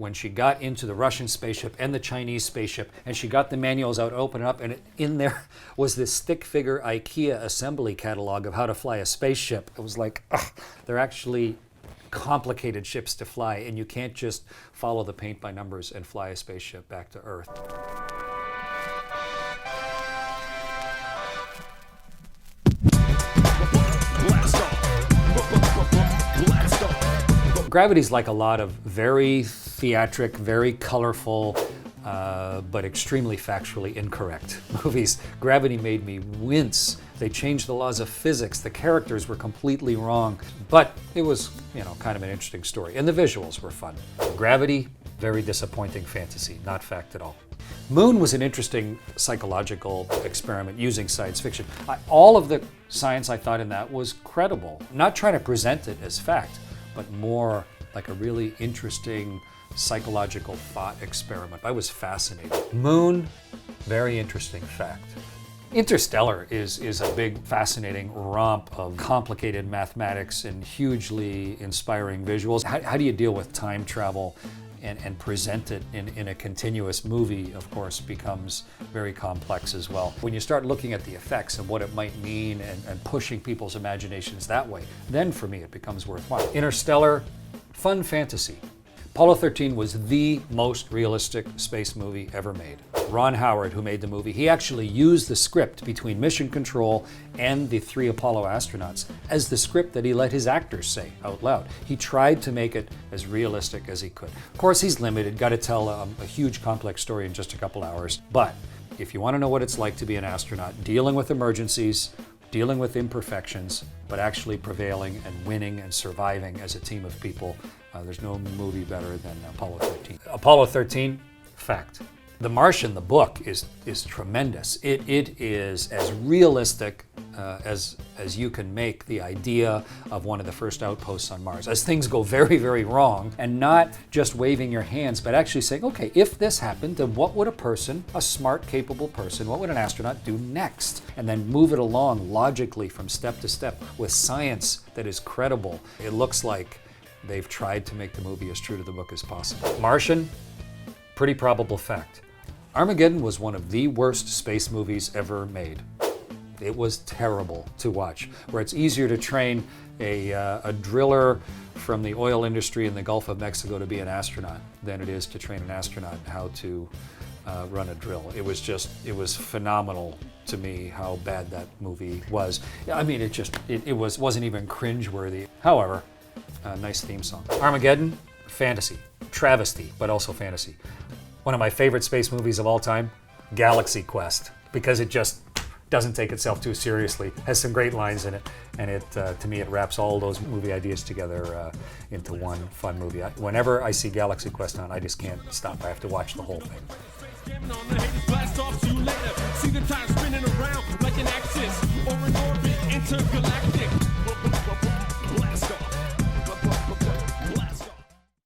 when she got into the Russian spaceship and the Chinese spaceship, and she got the manuals out, open it up, and in there was this stick figure IKEA assembly catalog of how to fly a spaceship. It was like, ugh, they're actually complicated ships to fly, and you can't just follow the paint by numbers and fly a spaceship back to Earth. Gravity's like a lot of very theatric, very colorful, but extremely factually incorrect movies. Gravity made me wince. They changed the laws of physics. The characters were completely wrong, but it was, kind of an interesting story. And the visuals were fun. Gravity, very disappointing fantasy, not fact at all. Moon was an interesting psychological experiment using science fiction. All of the science I thought in that was credible. Not trying to present it as fact, but more like a really interesting psychological thought experiment. I was fascinated. Moon, very interesting fact. Interstellar is a big, fascinating romp of complicated mathematics and hugely inspiring visuals. How do you deal with time travel and present it in a continuous movie, of course, becomes very complex as well. When you start looking at the effects and what it might mean and pushing people's imaginations that way, then for me it becomes worthwhile. Interstellar, fun fantasy. Apollo 13 was the most realistic space movie ever made. Ron Howard, who made the movie, he actually used the script between Mission Control and the 3 Apollo astronauts as the script that he let his actors say out loud. He tried to make it as realistic as he could. Of course, he's limited, got to tell a huge complex story in just a couple hours. But if you want to know what it's like to be an astronaut, dealing with emergencies, dealing with imperfections, but actually prevailing and winning and surviving as a team of people, there's no movie better than Apollo 13. Apollo 13, fact. The Martian, the book, is tremendous. It is as realistic as you can make the idea of one of the first outposts on Mars. As things go very, very wrong, and not just waving your hands, but actually saying, okay, if this happened, then what would a smart, capable person, what would an astronaut do next? And then move it along logically from step to step with science that is credible. It looks like they've tried to make the movie as true to the book as possible. Martian, pretty probable fact. Armageddon was one of the worst space movies ever made. It was terrible to watch, where it's easier to train a driller from the oil industry in the Gulf of Mexico to be an astronaut than it is to train an astronaut how to run a drill. It was phenomenal to me how bad that movie was. I mean, it wasn't even cringeworthy. However, a nice theme song. Armageddon, fantasy, travesty, but also fantasy. One of my favorite space movies of all time, Galaxy Quest, because it just doesn't take itself too seriously, has some great lines in it, and to me it wraps all those movie ideas together into one fun movie. Whenever I see Galaxy Quest on, I just can't stop. I have to watch the whole thing. See the time spinning around like an axis or an orbit intergalactic.